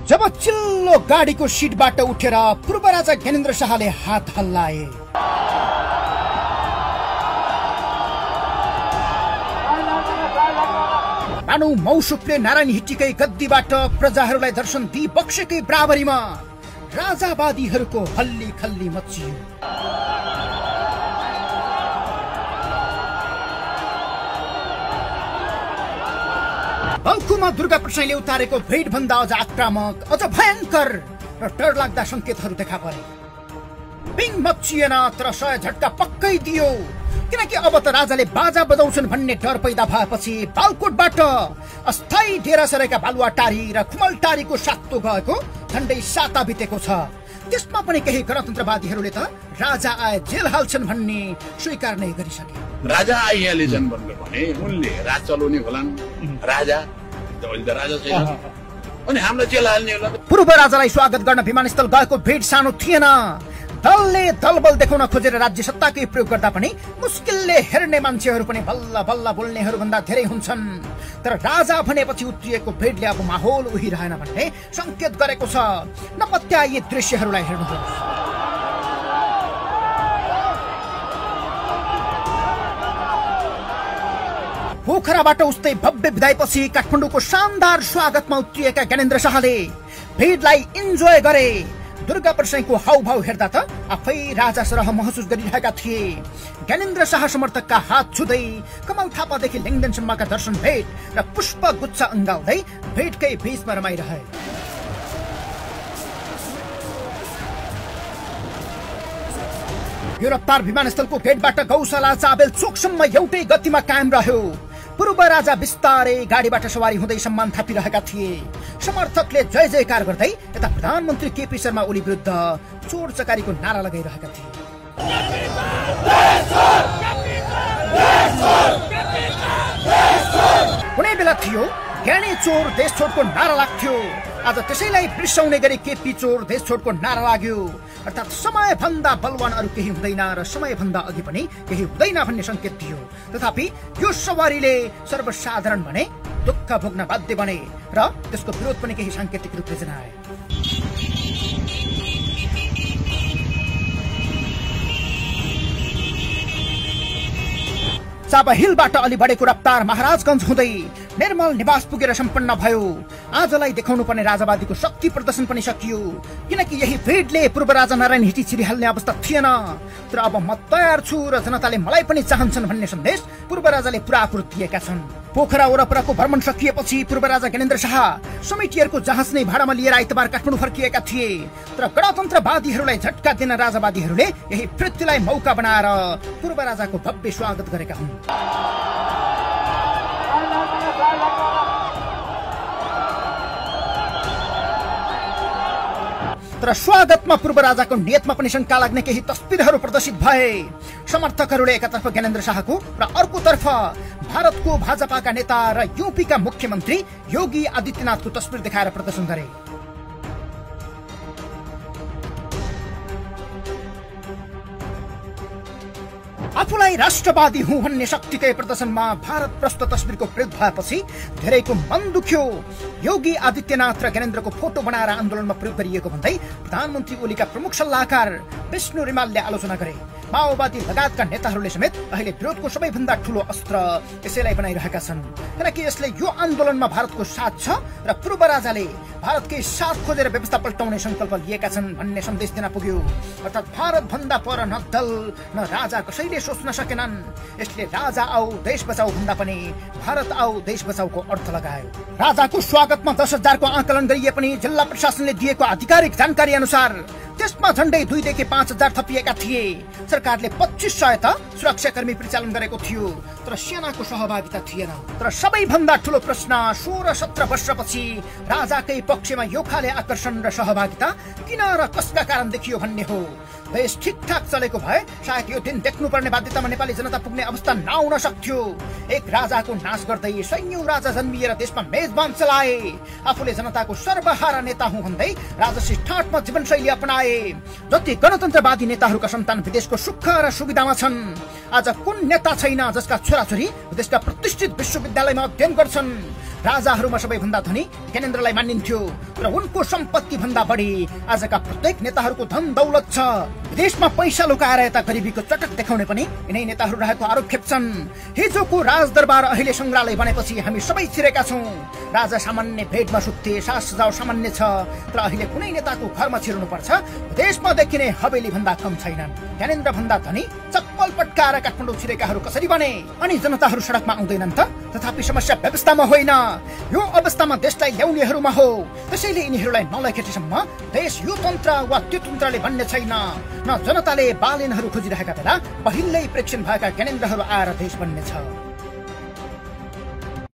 जब चिल्लो गाडीको सिटबाट उठेर पूर्व राजा ज्ञानेन्द्र शाहले हात हल्लाए, मानौ मौसुफले नारायण हिट्टीकै गद्दीबाट प्रजाहरूलाई दर्शन दिई बक्सेकै बराबरीमा राजावादीहरूको हल्ली खल्ली मचियो। बल्कुमा दुर्गा प्रसाईले उतारेको भेट भन्दा अझ आक्रामक, अझ भयंकर र डरलाग्दा संकेतहरू देखा परे। पिङ मचिएन, तर 100 झट्का पक्कै दियो, किनकि अब त राजाले बाजा बजाउँछन् भन्ने डर पैदा भएपछि बालकोटबाट अस्थायी डेरा सरेका बालुवाटारी र खुमलटारीको सातो गएको झण्डै साता बितेको छ। त्यसमा पनि केही गणतन्त्रवादीहरूले त राजा आए जेल हाल्छन् भन्ने स्वीकार नै गरिसके। राजा आइहालेछन् भन्नु भने उनले राज चलाउने होलान्, राजा छैन अनि हाम्रो जेल हाल्ने होला। पूर्व राजालाई स्वागत गर्न विमानस्थल गएको भेट सानो थिएन। दलले दलबल देखाउन खोजेर राज्य सत्ताकै प्रयोग गर्दा पनि मुस्किलले हेर्ने मान्छेहरू पनि बल्ल बल्ल बोल्नेहरू भन्दा धेरै हुन्छन्। तर राजा भनेपछि उत्रिएको भेटले अब माहौल उहिरहेन भन्ने संकेत गरेको छ। नपत्याए दृश्यहरूलाई हेर्नुहोस्। पोखराबाट उस्तै भव्य विदाईपछि काठमाडौँको शानदार स्वागतमा उत्रिएका ज्ञानेन्द्र शाहले भेटलाई इन्जोय गरे। दुर्गा प्रसाईको हाउभाउ हेर्दा त आफै राजा सरह महसुस गरिरहेका थिए। ज्ञानेन्द्र शाह समर्थकका हात छुँदै कमल थापादेखि लिङ्गदेनसम्मका दर्शन भेट र पुष्प गुच्छ अङ्गाल्दै भेटकै बीचमा रमाइरहे। यो रफ्तार विमानस्थलको गेटबाट गौशाला चाबेल चोकसम्म एउटै गतिमा कायम रह्यो। पूर्व राजा बिस्तारै गाडीबाट सवारी हुँदै सम्मान थापिरहेका थिए। समर्थकले जय जयकार गर्दै यता प्रधानमन्त्री केपी शर्मा ओली विरुद्ध चोर चकारीको नारा लगाइरहेका थिए। कुनै बेला थियो ज्ञानी चोर देश छोडको नारा लाग्थ्यो। आज त्यसैलाई बिर्साउने गरी केपी चोर देश छोडको नारा लाग्यो। अर्थात् समय भन्दा बलवान अरू केही हुँदैन र समय भन्दा अघि पनि केही हुँदैन भन्ने संकेत दियो। तथापि यो सवारीले सर्वसाधारण भने दुःख भोग्न बाध्य बने र त्यसको विरोध पनि केही सांकेतिक रूपले जनाए। चाबा हिलबाट अलि बढेको रफ्तार महाराजगञ्ज हुँदै निर्मल निवास पुगेर सम्पन्न भयो। आजलाई देखाउनु पर्ने राजावादीको शक्ति प्रदर्शन पनि सकियो, किनकि यही भेटले पूर्व राजा नारायण हिट्टी छिरिहाल्ने अवस्था थिएन। तर अब म तयार छु र जनताले मलाई पनि चाहन्छन् भन्ने सन्देश पूर्व राजाले पुरापुर दिएका छन्। पोखरा वरपरको भ्रमण सकिएपछि पूर्व राजा ज्ञानेन्द्र शाह समितिहरूको जहाज नै भाडामा लिएर आइतबार काठमाडौँ फर्किएका थिए। तर गणतन्त्रवादीहरूलाई झट्का दिन राजावादीहरूले यही वृत्तिलाई मौका बनाएर पूर्व राजाको भव्य स्वागत गरेका हुन्। तर स्वागतमा पूर्व राजाको नियतमा पनि शंका लाग्ने केही तस्बिरहरू प्रदर्शित भए। समर्थकहरूले एकातर्फ ज्ञानेन्द्र शाहको र अर्कोतर्फ भारतको भाजपाका नेता र यूपीका मुख्यमन्त्री योगी आदित्यनाथको तस्बिर देखाएर प्रदर्शन गरे। आफूलाई राष्ट्रवादी हुँ भन्ने शक्तिकै प्रदर्शनमा भारत प्रस्त तस्बिरको प्रयोग भएपछि धेरैको मन दुख्यो। योगी आदित्यनाथ र ज्ञानेन्द्रको फोटो बनाएर आन्दोलनमा प्रयोग गरिएको भन्दै प्रधानमन्त्री ओलीका प्रमुख सल्लाहकार विष्णु रिमालले आलोचना गरे। माओवादी लगायतका नेताहरूले समेत अहिले विरोधको सबैभन्दा ठूलो अस्त्र यसैलाई बनाइरहेका छन्, किनकि यसले यो आन्दोलनमा भारतको साथ छ र पूर्व राजाले भारतकै साथ खोजेर व्यवस्था पल्टाउने संकल्प लिएका छन् भन्ने सन्देश दिन पुग्यो। अर्थात् भारत भन्दा पर न दल न राजा कसैले सोच्न सकेनन्। यसले राजा आऊ देश बचाऊ भन्दा पनि भारत आऊ देश बचाऊको अर्थ लगायो। राजाको स्वागतमा 10,000 को आकलन गरिए पनि जिल्ला प्रशासनले दिएको आधिकारिक जानकारी अनुसार त्यसमा झण्डै 2 देखि 5,000 थपिएका थिए। सरकारले 2500 त सुरक्षाकर्मी परिचालन गरेको थियो, तर सेनाको सहभागिता थिएन। तर सबैभन्दा ठूलो प्रश्न 16-17 वर्षपछि राजाकै पक्षमा यो खाले आकर्षण र सहभागिता किन र कसका कारण देखियो भन्ने हो। देश ठिकठाक चलेको भए सायद यो दिन देख्नुपर्ने बाध्यतामा नेपाली जनता पुग्ने अवस्था नआउन सक्थ्यो। एक राजाको नाश गर्दै सैयौं राजा जन्मिएर देशमा मेजबान चलाए। आफूले जनताको सर्वहारा नेता हुँ भन्दै राजसी ठाटमा जीवनशैली अपनाए। जति गणतन्त्रवादी नेताहरूका सन्तान विदेशको सुख र सुविधामा छन्, आज कुन नेता छैन जसका छोराछोरी देशका प्रतिष्ठित विश्वविद्यालयमा अध्ययन गर्छन्। राजाहरूमा सबैभन्दा धनी ज्ञानेन्द्रलाई मानिन्थ्यो, र उनको सम्पत्ति भन्दा बढी आजका प्रत्येक नेताहरूको धन दौलत छ। विदेशमा पैसा लुकाएर यता गरिबीको चटक देखाउने पनि यिनै नेताहरू रहेको आरोप खेप्छन्। हिजोको राजदरबार अहिले संग्रहालय बनेपछि हामी सबै छिरेका छौँ। राजा सामान्य भेटमा सुत्थे, सास सजाव सामान्य छ, तर अहिले कुनै नेताको घरमा छिर्नु पर्छ विदेशमा देखिने हवेली भन्दा कम छैनन्। ज्ञानेन्द्र भन्दा धनी चप्पल पट्काएर काठमाडौँ छिरेकाहरू कसरी बने? अनि जनताहरू सडकमा आउँदैनन् त? तथापि समस्या व्यवस्थामा होइन, यो अवस्थामा देशलाई ल्याउनेहरूमा हो। त्यसैले यिनीहरूलाई नलखेटेसम्म देश यो तन्त्र वा त्यो तन्त्रले बन्ने छैन। न जनताले बालेनहरू खोजिरहेका बेला पहिल्यै प्रेक्षण भएका ज्ञानेन्द्रहरू आएर देश बन्नेछ।